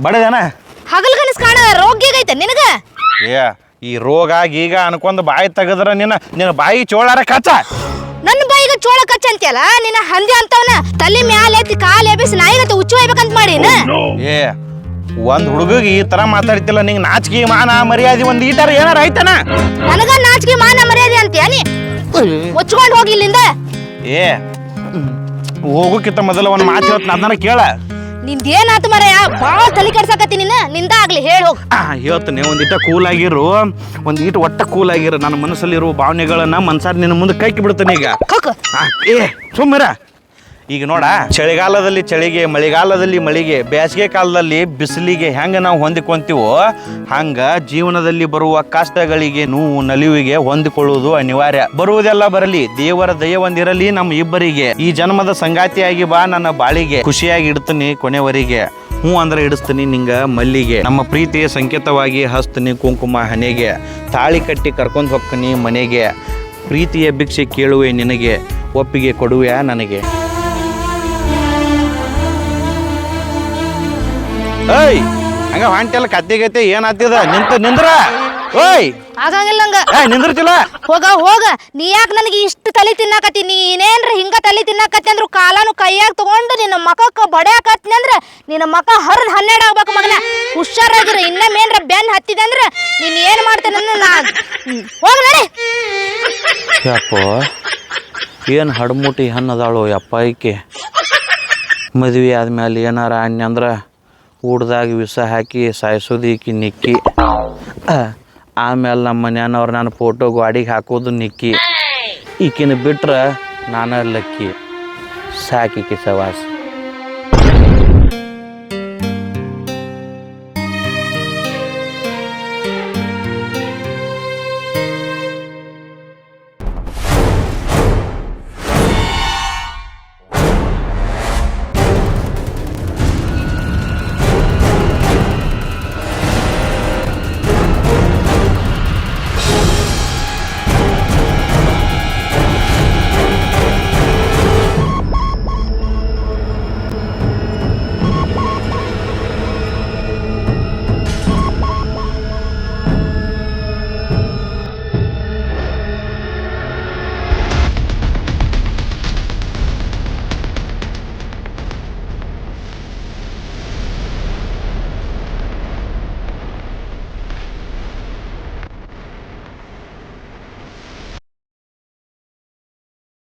ಬಡದನ ಹಗಲ್ ಕನಸ್ ಕಾಣ ರೋಗ ಐತೆ ನಿನಗ ಏ ಈ ರೋಗ ಗೀಗ ಅನ್ಕೊಂಡ್ ಬಾಯಿ ತೆಗದ್ರ ನಿನ್ನ ಬಾಯಿ ಚೋಳಾರ ಕಚ್ಚ ನನ್ನ ಬಾಯಿಗೆ ಚೋಳ ಕಚ್ಚ ಅಂತೀಯಲ್ಲ ನಿನ್ನ ಹಂದಿ ಅಂತವನ ತಲೆ ಮ್ಯಾಲೆ ಎತ್ತಿ ಕಾಲ್ ಎಬ್ಬಿಸಿ ನಾಯಿಗಂತ ಹುಚ್ಚು ಹೋಗ್ಬೇಕಂತ ಮಾಡಿನ ಏ ಒಂದ್ ಹುಡುಗಿಗೆ ಈ ತರ ಮಾತಾಡ್ತಿಲ್ಲ ನಿಂಗೆ ನಾಚಿಕೆ ಮಾನ ಮರ್ಯಾದೆ ಒಂದ್ ಈಟಾರ ಏನಾರ ಆಯ್ತಾನ ನನಗ ನಾಚಿಕೆ ಮಾನ ಮರ್ಯಾದೆ ಅಂತೀಯ ನೀ ಮುಚ್ಕೊಂಡು ಹೋಗಿ ಇಲ್ಲಿಂದ ಏ ಹೋಗೋಕ್ಕಿಂತ ಮೊದಲ ಒಂದ್ ಮಾತು ಹೇಳ್ತೀನಿ ಅದನ್ನ ಕೇಳ ನಿಂದೇನಾತು ಮರಯ ಬಾಳ ತಲೆ ಕೆಡ್ಸಾಕತ್ತಿ ನಿಂದ ಆಗ್ಲಿ ಹೇಳಿ ಹೋಗ್ ಹೇಳ್ತೀನಿ ಒಂದಿಟ ಕೂಲ್ ಆಗಿರು ಒಂದೀಟ ಒಟ್ಟ ಕೂಲ್ ಆಗಿರು ನನ್ನ ಮನಸ್ಸಲ್ಲಿರುವ ಭಾವನೆಗಳನ್ನ ಮನ್ಸಾರ ನಿನ್ನ ಮುಂದೆ ಕೈಕಿ ಬಿಡ್ತಾನೆ ಈಗ ಏ ಸುಮ್ಮರ ಈಗ ನೋಡ ಚಳಿಗಾಲದಲ್ಲಿ ಚಳಿಗೆ ಮಳೆಗಾಲದಲ್ಲಿ ಮಳೆಗೆ ಬೇಸಿಗೆ ಕಾಲದಲ್ಲಿ ಬಿಸಿಲಿಗೆ ಹೆಂಗ ನಾವು ಹೊಂದಿಕೊಂತೀವೋ ಹಂಗ ಜೀವನದಲ್ಲಿ ಬರುವ ಕಷ್ಟಗಳಿಗೆ ನೋವು ನಲಿವಿಗೆ ಹೊಂದಿಕೊಳ್ಳುವುದು ಅನಿವಾರ್ಯ. ಬರುವುದೆಲ್ಲ ಬರಲಿ, ದೇವರ ದಯ ಒಂದಿರಲಿ ನಮ್ಮ ಇಬ್ಬರಿಗೆ. ಈ ಜನ್ಮದ ಸಂಗಾತಿಯಾಗಿ ಬಾ ನನ್ನ ಬಾಳಿಗೆ, ಖುಷಿಯಾಗಿ ಇಡ್ತೀನಿ ಕೊನೆವರೆಗೆ. ಹ್ಞೂ ಅಂದ್ರೆ ಇಡಿಸ್ತೀನಿ ನಿಂಗ ಮಲ್ಲಿಗೆ, ನಮ್ಮ ಪ್ರೀತಿಯ ಸಂಕೇತವಾಗಿ ಹಸ್ತೀನಿ ಕುಂಕುಮ ಹನೆಗೆ. ತಾಳಿ ಕಟ್ಟಿ ಕರ್ಕೊಂಡು ಹೋಗ್ತೀನಿ ಮನೆಗೆ, ಪ್ರೀತಿಯ ಭಿಕ್ಷೆ ಕೇಳುವೆ ನಿನಗೆ, ಒಪ್ಪಿಗೆ ಕೊಡುವೆ ನನಗೆ. ಏಯ್ ಹಂಗ ಹೊಂಟೆಲ್ಲ ಕತ್ತಿಗೈತೆ ಏನಾಗ್ತಿದ ನಿಂದ್ರ ಓಯ್ ಆಗಂಗಿಲ್ಲ ನಂಗ ನಿಂದಿರ್ತಿಲ್ಲ ಹೋಗ ನೀ ಯಾಕೆ ನನಗೆ ಇಷ್ಟು ತಲೆ ತಿನ್ನಾಕತ್ತಿ ನೀನೇನ್ರ ಹಿಂಗ ತಲೆ ತಿನ್ನಾಕತ್ತಿ ಅಂದ್ರು ಕಾಲಾನು ಕೈಯಾಗ ತಗೊಂಡು ನಿನ್ನ ಮಕಕ್ಕ ಬಡಿಯಾಕತ್ನಿ ಅಂದ್ರ ನಿನ್ನ ಮಕ ಹರಿದ್ 12 ಆಗ್ಬೇಕು ಮಗನ. ಹುಷಾರಾಗಿರು, ಇನ್ನೊಮ್ಮೇನ್ರ ಬೆನ್ ಹತ್ತಿದೆ ಅಂದ್ರ ನೀನ್ ಏನ್ ಮಾಡ್ತೇನೆ ಹೋಗ ನಡಿ. ಯಪ್ಪ ಏನು ಹಡ್ಮುಟಿ ಹಣ್ಣದಾಳು ಯಪ್ಪ ಈಕೆ. ಮದುವೆ ಆದ್ಮೇಲೆ ಏನಾರ ಅಂದ್ರ ಊಟದಾಗ ವಿಷ ಹಾಕಿ ಸಾಯಿಸೋದು ಈಕಿ ನಿಕ್ಕಿ. ಆಮೇಲೆ ನಮ್ಮ ಮನ್ಯಾನವ್ರು ನಾನು ಫೋಟೋ ಗಾಡಿಗೆ ಹಾಕೋದು ನಿಕ್ಕಿ. ಈಕಿನ ಬಿಟ್ರೆ ನಾನು ಲಕ್ಕಿ. ಸಾಕಿಕಿ ಸವಾಸ.